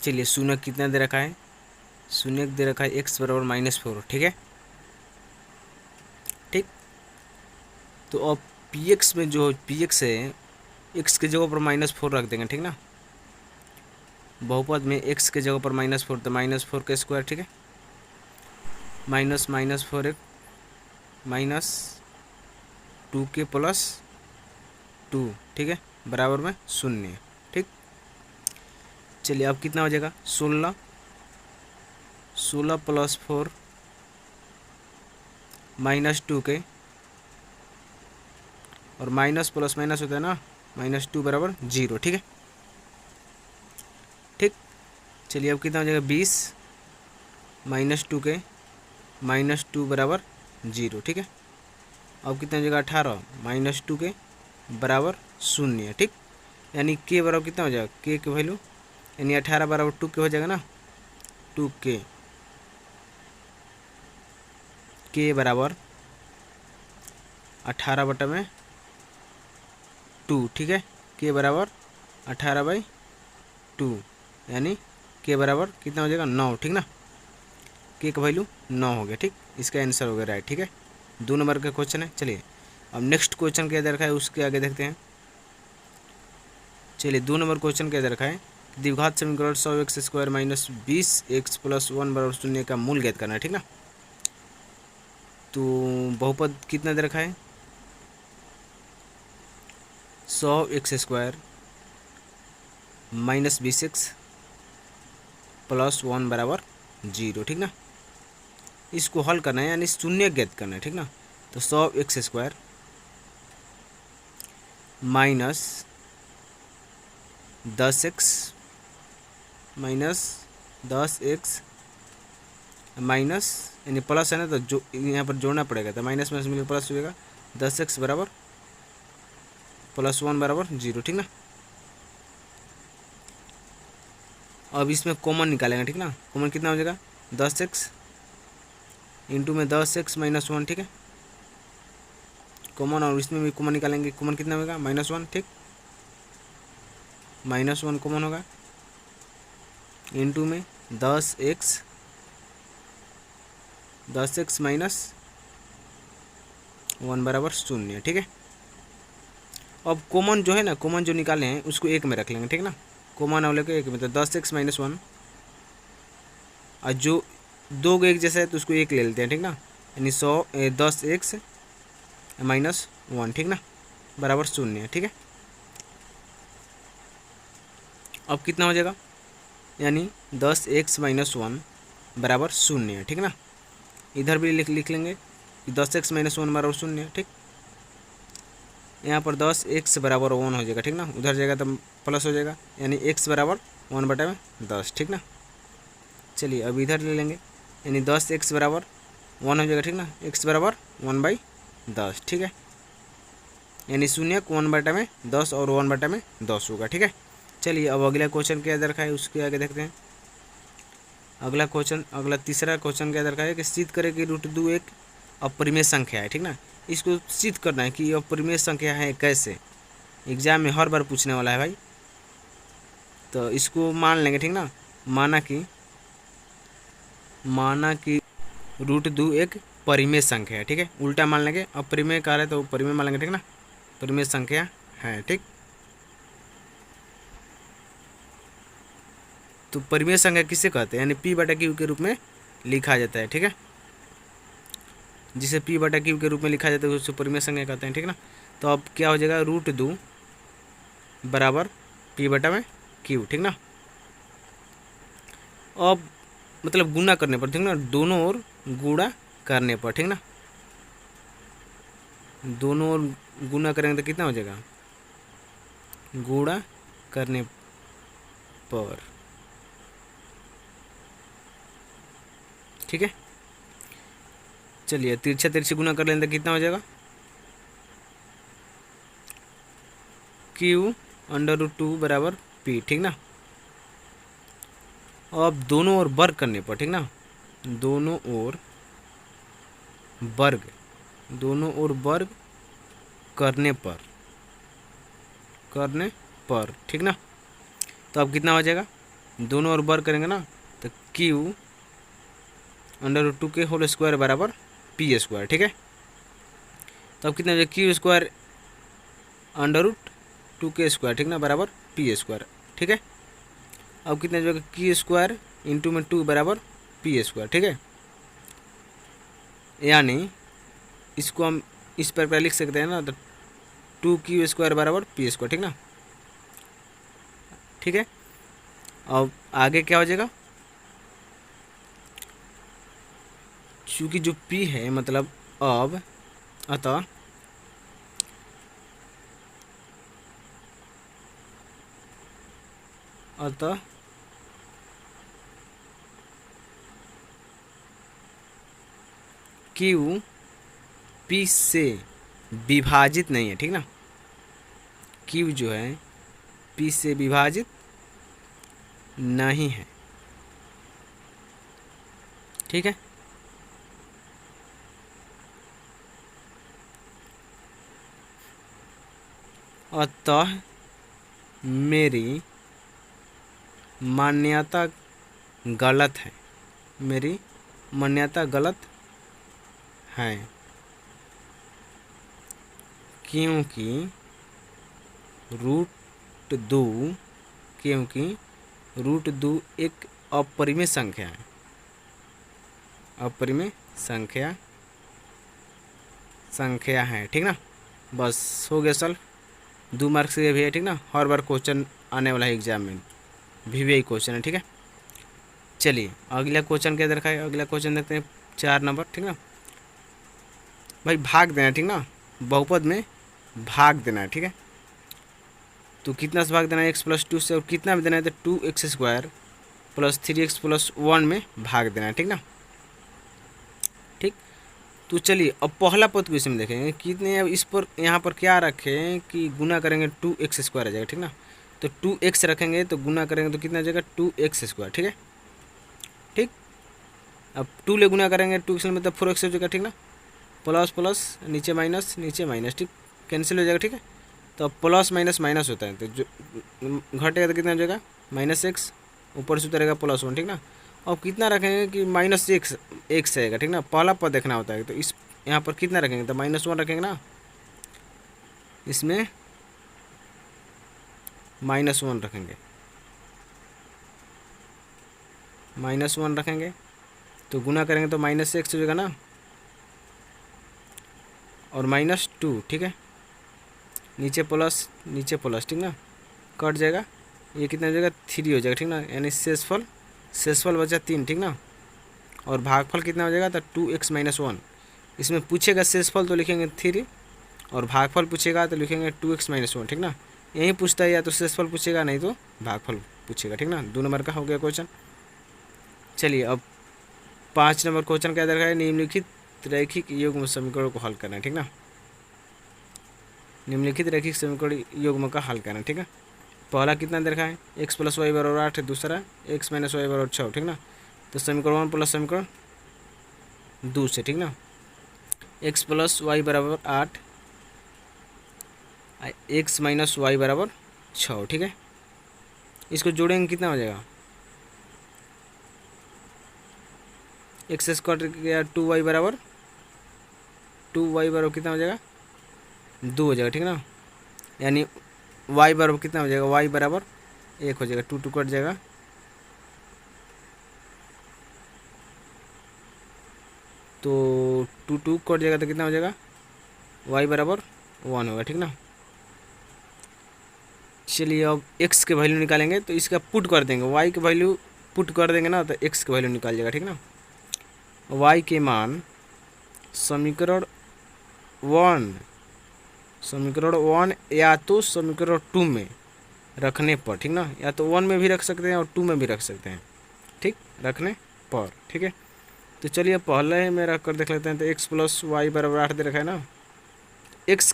चलिए शून्य कितना दे रखा है, शून्य दे रखा है x बराबर -4, ठीक है। ठीक, तो अब पी एक्स में जो पी एक्स है, x के जगह पर -4 रख देंगे, ठीक ना। बहुपद में x के जगह पर -4 तो -4 का स्क्वायर, ठीक है। -4 एक -2 प्लस 2, ठीक है, बराबर में 0। ठीक, चलिए अब कितना हो जाएगा, 16 प्लस 4 -2 और माइनस प्लस माइनस होता है ना, -2 बराबर 0, ठीक है। ठीक, चलिए अब कितना हो जाएगा, 20 -2 बराबर 0, ठीक है। अब कितना हो जाएगा, 18 -2 बराबर 0, ठीक। यानी के बराबर कितना हो जाएगा, के वैल्यू यानी 18 बराबर 2 के हो जाएगा ना, 2 के बराबर 18 बटा में 2, ठीक है। के बराबर 18/2 यानी के बराबर कितना हो जाएगा, 9, ठीक ना। के का वैल्यू 9 हो गया, ठीक। इसका आंसर हो गया राइट, ठीक है। 2 नंबर का क्वेश्चन है। चलिए अब नेक्स्ट क्वेश्चन क्या दे रखा है उसके आगे देखते हैं। चलिए 2 नंबर क्वेश्चन क्या दे रखा है, द्विघात समीकरण 100x² - 20x + 1 बराबर 0 का मूल ज्ञात करना है, ठीक ना। तो बहुपद कितना दे रखा है, 100x² - 20x + 1 बराबर 0, ठीक ना। इसको हल करना है यानी शून्य ज्ञात करना है, ठीक ना। तो 100x² - 10x माइनस यानी प्लस है ना, तो जो यहाँ पर जोड़ना पड़ेगा, तो माइनस में मिलकर प्लस होगा, 10x बराबर +1 बराबर 0, ठीक ना। अब इसमें कॉमन निकालेंगे, ठीक ना। कॉमन कितना हो जाएगा, 10x इंटू में 10x - 1, ठीक है। कॉमन और इसमें भी कॉमन निकालेंगे, कॉमन कितना होगा, -1, ठीक। -1 कॉमन होगा इंटू में 10x -1 बराबर 0, ठीक है। अब कॉमन जो है ना, कॉमन जो निकाले हैं उसको एक में रख लेंगे, ठीक ना। कॉमन वाले को एक में, तो 10x - 1 और जो दो को एक जैसा है तो उसको एक ले लेते हैं, ठीक ना। यानी 10x - 1, ठीक ना, बराबर 0, ठीक है। अब कितना हो जाएगा, यानी 10x - 1 बराबर 0, ठीक ना। इधर भी लिख लेंगे कि 10x - 1 बराबर 0, ठीक। यहाँ पर 10x बराबर 1 हो जाएगा, ठीक ना। उधर जाएगा तो प्लस हो जाएगा, यानी x बराबर 1/10, ठीक ना। चलिए अब इधर ले लेंगे, यानी 10x बराबर 1 हो जाएगा, ठीक ना। x बराबर 1/10, ठीक है। यानी 0 1/10 और 1/10 होगा, ठीक है। चलिए अब अगला क्वेश्चन क्या रखा है उसके आगे देखते हैं। अगला तीसरा क्वेश्चन क्या रखा है कि सिद्ध करें कि √2 एक अपरिमेय संख्या है, ठीक ना। इसको सिद्ध करना है कि अपरिमेय संख्या है कैसे, एग्जाम में हर बार पूछने वाला है भाई। तो इसको मान लेंगे, ठीक ना। माना कि √2 एक परिमेय संख्या है, ठीक है। उल्टा मान लेंगे, अपरिमेय कह रहे तो परिमेय मान लेंगे, ठीक ना। परिमेय संख्या है, ठीक। तो परिमेय संख्या किसे कहते हैं, यानी P/Q के रूप में लिखा जाता है, ठीक है। जिसे P/Q के रूप में लिखा जाता है उससे परिमेय संख्या कहते हैं, ठीक ना। तो अब क्या हो जाएगा, √2 बराबर P/Q, ठीक ना। अब मतलब गुणा करने पर, ठीक ना, दोनों ओर गुणा करने पर, ठीक ना। दोनों ओर गुणा करेंगे तो कितना हो जाएगा, गुणा करने पर, ठीक है। चलिए तिरछा तिरछी गुणा कर लेंगे तो कितना हो जाएगा, Q/√2 बराबर P, ठीक ना। अब दोनों ओर वर्ग करने पर, ठीक ना, दोनों ओर वर्ग करने पर, ठीक ना। तो अब कितना हो जाएगा, दोनों ओर वर्ग करेंगे ना तो क्यू अंडर रूट 2 के होल स्क्वायर बराबर पी स्क्वायर, ठीक है। तो अब कितना हो जाएगा क्यू स्क्वायर अंडर रूट 2 के स्क्वायर, ठीक ना, बराबर पी स्क्वायर, ठीक है। अब कितना हो जाएगा क्यू स्क्वायर इंटू में 2 बराबर पी स्क्वायर, ठीक है। यानी इसको हम इस प्रकार लिख सकते हैं ना, तो 2 क्यू स्क्वायर बराबर पी स्क्वायर, ठीक ना, ठीक है। अब आगे क्या हो जाएगा, चूँकि जो p है मतलब अब अतः क्यू p से विभाजित नहीं है, ठीक ना, क्यू जो है p से विभाजित नहीं है, ठीक है। अतः मेरी मान्यता गलत है, मेरी मान्यता गलत है, क्योंकि रूट दो एक अपरिमेय संख्या है, अपरिमेय संख्या है, ठीक ना। बस हो गया सॉल्व। 2 मार्क्स से भी है, ठीक ना, हर बार क्वेश्चन आने वाला है एग्जाम में, VVI क्वेश्चन है, ठीक है। चलिए अगला क्वेश्चन क्या देखा है, अगला क्वेश्चन देखते हैं 4 नंबर, ठीक ना। भाई भाग देना, ठीक ना, बहुपद में भाग देना है, ठीक है। तो कितना से भाग देना है, x+2 से, और कितना भी देना है तो 2x² + 3x+1 में भाग देना है, ठीक ना, ठीक। तो चलिए अब पहला पद को इसमें देखेंगे कितने, अब इस पर यहाँ पर क्या रखें कि गुना करेंगे 2x² आ जाएगा, ठीक ना। तो 2x रखेंगे तो गुना करेंगे तो कितना आ जाएगा 2x², ठीक है, ठीक। अब 2 ले गुना करेंगे 2x मतलब 4x हो जाएगा, ठीक ना, प्लस प्लस नीचे माइनस, ठीक, कैंसिल हो जाएगा, ठीक है। तो अब प्लस माइनस माइनस होता है, तो जो घटेगा तो कितना हो जाएगा -x, ऊपर से उतरेगा +1, ठीक ना। अब कितना रखेंगे कि -x आएगा, ठीक ना, पहला पद देखना होता है। तो इस यहाँ पर कितना रखेंगे तो -1 रखेंगे ना, इसमें -1 रखेंगे, -1 रखेंगे तो गुना करेंगे तो -x हो जाएगा ना, और -2, ठीक है, नीचे प्लस, ठीक ना, कट जाएगा, ये कितना हो जाएगा 3 हो जाएगा, ठीक ना, यानी शेषफल बचा 3, ठीक ना, और भागफल कितना हो जाएगा तो 2x - 1। इसमें पूछेगा शेषफल तो लिखेंगे 3, और भागफल पूछेगा तो लिखेंगे 2x - 1, ठीक ना। यही पूछता है, या तो शेषफल पूछेगा नहीं तो भागफल पूछेगा, ठीक ना। 2 नंबर का हो गया क्वेश्चन। चलिए अब 5 नंबर क्वेश्चन क्या दर्शाया है, निम्नलिखित रैखिक युग्म समीकरणों को हल करना है, ठीक ना, निम्नलिखित रैखिक समीकरण युग्म का हल करना है, ठीक है। पहला कितना देखा है x + y = 8, दूसरा x - y = 6, ठीक ना। तो समीकरण 1 प्लस समीकरण 2 से, ठीक ना, x + y = 8, x - y = 6, ठीक है। इसको जोड़ेंगे कितना हो जाएगा, x² गया 2y = कितना हो जाएगा 2 हो जाएगा, ठीक ना, यानी y बराबर कितना हो जाएगा, y बराबर 1 हो जाएगा, 2 कट जाएगा, तो 2 कट जाएगा तो कितना हो जाएगा y बराबर 1 होगा, ठीक ना। चलिए अब x के वैल्यू निकालेंगे तो इसका पुट कर देंगे, y के वैल्यू पुट कर देंगे ना तो x के वैल्यू निकाल जाएगा, ठीक ना। y के मान समीकरण 1 या तो समीकरण 2 में रखने पर, ठीक ना, या तो 1 में भी रख सकते हैं और 2 में भी रख सकते हैं, ठीक, रखने पर, ठीक है। तो चलिए पहले में रख कर देख लेते हैं। तो x + y = 8 दे रखा है ना, x